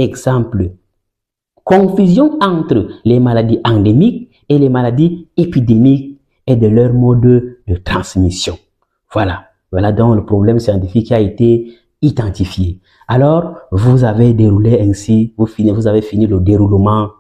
Exemple, confusion entre les maladies endémiques et les maladies épidémiques et de leur mode de transmission. Voilà donc le problème scientifique qui a été identifié. Alors, vous avez déroulé ainsi, vous avez fini le déroulement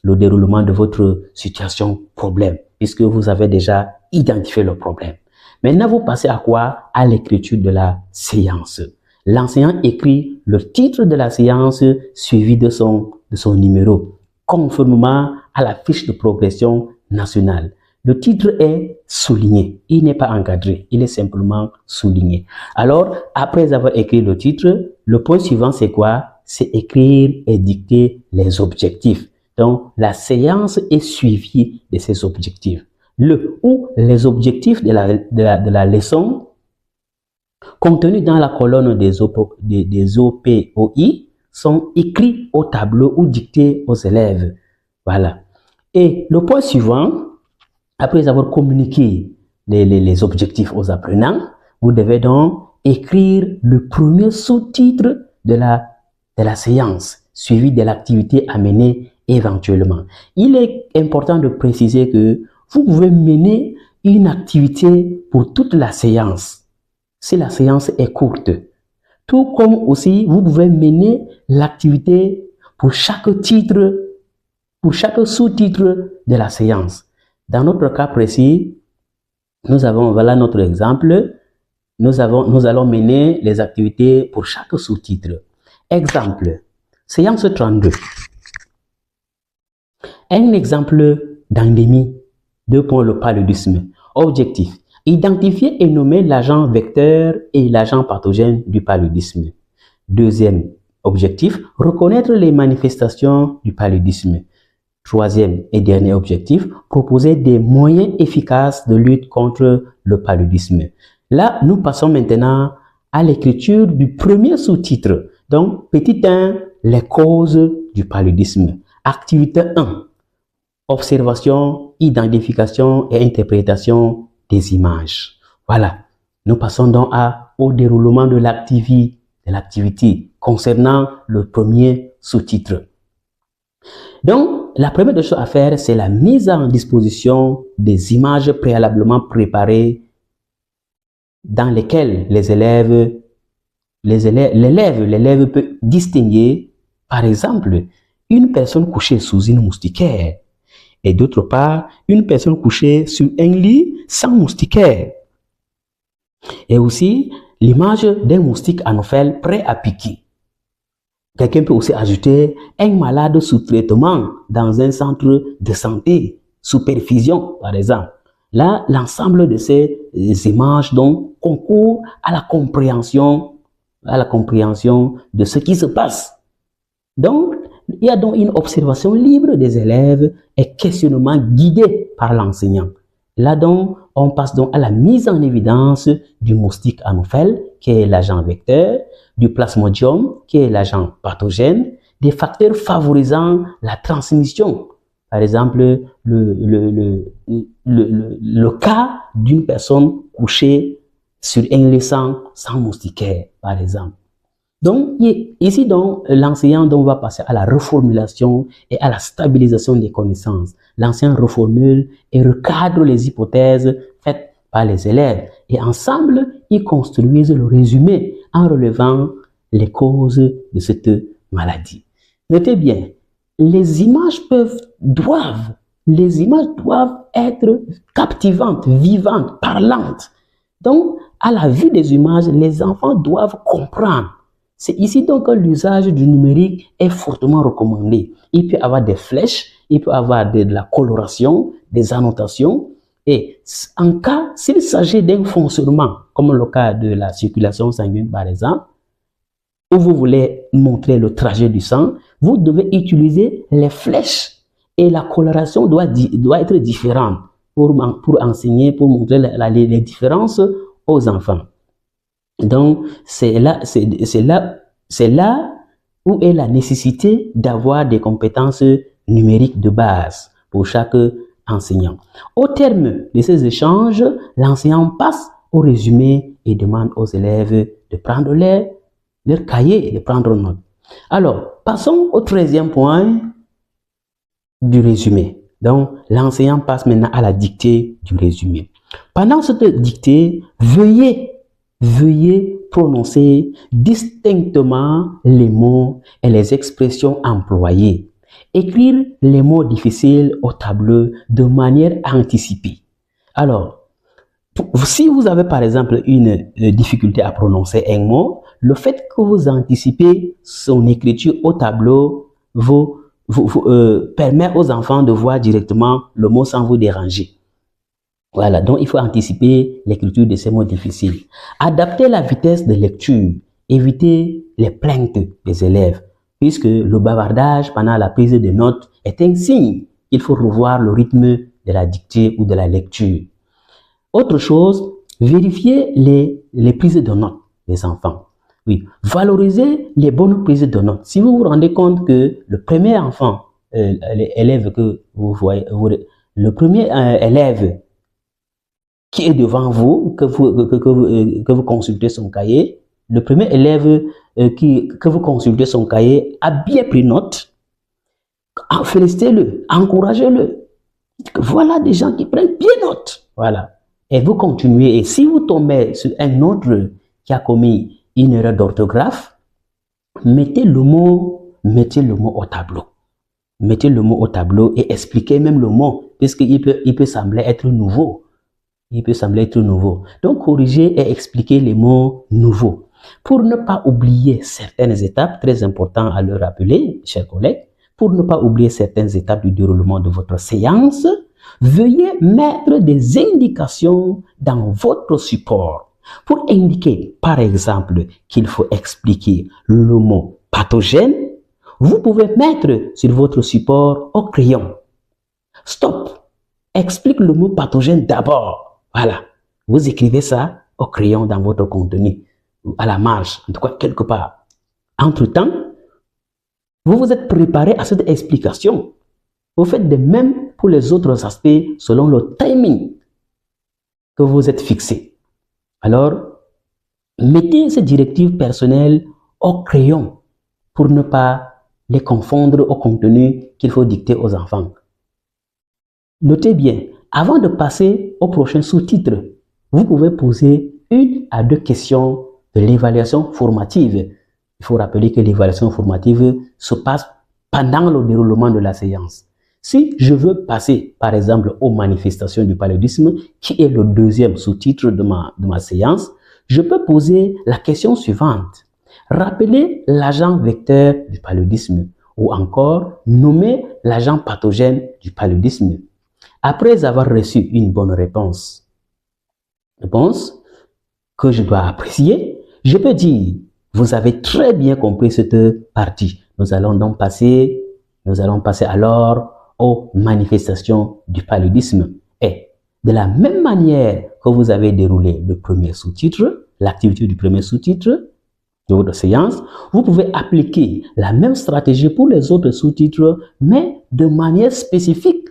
de votre situation problème, puisque vous avez déjà identifié le problème. Maintenant, vous passez à quoi? À l'écriture de la séance. L'enseignant écrit le titre de la séance suivi de son numéro, conformément à la fiche de progression nationale. Le titre est souligné, il n'est pas encadré, il est simplement souligné. Alors, après avoir écrit le titre, le point suivant c'est quoi? C'est écrire et dicter les objectifs. Donc, la séance est suivie de ces objectifs. Les objectifs de la leçon contenus dans la colonne des OPOI sont écrits au tableau ou dictés aux élèves. Voilà. Et le point suivant, après avoir communiqué les objectifs aux apprenants, vous devez donc écrire le premier sous-titre de la séance, suivi de l'activité à mener éventuellement. Il est important de préciser que vous pouvez mener une activité pour toute la séance, si la séance est courte. Tout comme aussi, vous pouvez mener l'activité pour chaque titre, pour chaque sous-titre de la séance. Dans notre cas précis, voilà notre exemple, nous allons mener les activités pour chaque sous-titre. Exemple, séance 32. Un exemple d'endémie, le paludisme. Objectif, identifier et nommer l'agent vecteur et l'agent pathogène du paludisme. Deuxième objectif, reconnaître les manifestations du paludisme. Troisième et dernier objectif, proposer des moyens efficaces de lutte contre le paludisme. Là, nous passons maintenant à l'écriture du premier sous-titre. Donc, petit 1, les causes du paludisme. Activité 1, observation, identification et interprétation des images. Voilà. Nous passons donc au déroulement de l'activité concernant le premier sous-titre. Donc, la première des choses à faire, c'est la mise en disposition des images préalablement préparées dans lesquelles l'élève peut distinguer, par exemple, une personne couchée sous une moustiquaire et d'autre part, une personne couchée sur un lit sans moustiquaire. Et aussi, l'image d'un moustique anophèle prêt à piquer. Quelqu'un peut aussi ajouter un malade sous traitement dans un centre de santé, sous perfusion, par exemple. Là, l'ensemble de ces images donc concourent à la compréhension de ce qui se passe. Donc, il y a donc une observation libre des élèves et questionnement guidé par l'enseignant. Là donc, on passe donc à la mise en évidence du moustique anophèle, qui est l'agent vecteur, du plasmodium, qui est l'agent pathogène, des facteurs favorisant la transmission. Par exemple, le cas d'une personne couchée sur un lit sans moustiquaire, par exemple. Donc, ici, l'enseignant va passer à la reformulation et à la stabilisation des connaissances. L'enseignant reformule et recadre les hypothèses faites par les élèves. Et ensemble, ils construisent le résumé en relevant les causes de cette maladie. Notez bien, les images doivent être captivantes, vivantes, parlantes. Donc, à la vue des images, les enfants doivent comprendre. C'est ici donc que l'usage du numérique est fortement recommandé. Il peut y avoir des flèches, il peut y avoir de la coloration, des annotations. Et en cas, s'il s'agit d'un fonctionnement, comme le cas de la circulation sanguine par exemple, où vous voulez montrer le trajet du sang, vous devez utiliser les flèches et la coloration doit être différente pour enseigner, pour montrer les différences aux enfants. Donc, c'est là où est la nécessité d'avoir des compétences numériques de base pour chaque enseignant. Au terme de ces échanges, l'enseignant passe au résumé et demande aux élèves de prendre leur cahier et de prendre note. Alors, passons au 13e point du résumé. Donc, l'enseignant passe maintenant à la dictée du résumé. Pendant cette dictée, veuillez prononcer distinctement les mots et les expressions employées. Écrire les mots difficiles au tableau de manière anticipée. Alors, si vous avez par exemple une difficulté à prononcer un mot, le fait que vous anticipez son écriture au tableau vous permet aux enfants de voir directement le mot sans vous déranger. Voilà, donc il faut anticiper l'écriture de ces mots difficiles. Adapter la vitesse de lecture, éviter les plaintes des élèves, puisque le bavardage pendant la prise de notes est un signe qu'il faut revoir le rythme de la dictée ou de la lecture. Autre chose, vérifier les prises de notes des enfants. Oui, valoriser les bonnes prises de notes. Si vous vous rendez compte que le premier enfant, l'élève que vous voyez, le premier élève qui est devant vous, que vous consultez son cahier, le premier élève que vous consultez son cahier a bien pris note, félicitez-le, encouragez-le. Voilà des gens qui prennent bien note. Voilà. Et vous continuez. Et si vous tombez sur un autre qui a commis une erreur d'orthographe, mettez le mot au tableau. Mettez le mot au tableau et expliquez même le mot, puisqu'il peut sembler être nouveau. Il peut sembler être nouveau. Donc, corrigez et expliquez les mots nouveaux. Pour ne pas oublier certaines étapes, très importantes à le rappeler, chers collègues, pour ne pas oublier certaines étapes du déroulement de votre séance, veuillez mettre des indications dans votre support. Pour indiquer, par exemple, qu'il faut expliquer le mot pathogène, vous pouvez mettre sur votre support au crayon. Stop! Explique le mot pathogène d'abord. Voilà, vous écrivez ça au crayon dans votre contenu, à la marge, en tout cas quelque part. Entre-temps, vous vous êtes préparé à cette explication. Vous faites de même pour les autres aspects selon le timing que vous êtes fixé. Alors, mettez ces directives personnelles au crayon pour ne pas les confondre au contenu qu'il faut dicter aux enfants. Notez bien, avant de passer au prochain sous-titre, vous pouvez poser 1 à 2 questions de l'évaluation formative. Il faut rappeler que l'évaluation formative se passe pendant le déroulement de la séance. Si je veux passer, par exemple, aux manifestations du paludisme, qui est le 2e sous-titre de ma séance, je peux poser la question suivante. Rappelez l'agent vecteur du paludisme ou encore nommer l'agent pathogène du paludisme. Après avoir reçu une bonne réponse que je dois apprécier, je peux dire, vous avez très bien compris cette partie. Nous allons passer alors aux manifestations du paludisme. Et de la même manière que vous avez déroulé le premier sous-titre, l'activité du premier sous-titre de votre séance, vous pouvez appliquer la même stratégie pour les autres sous-titres, mais de manière spécifique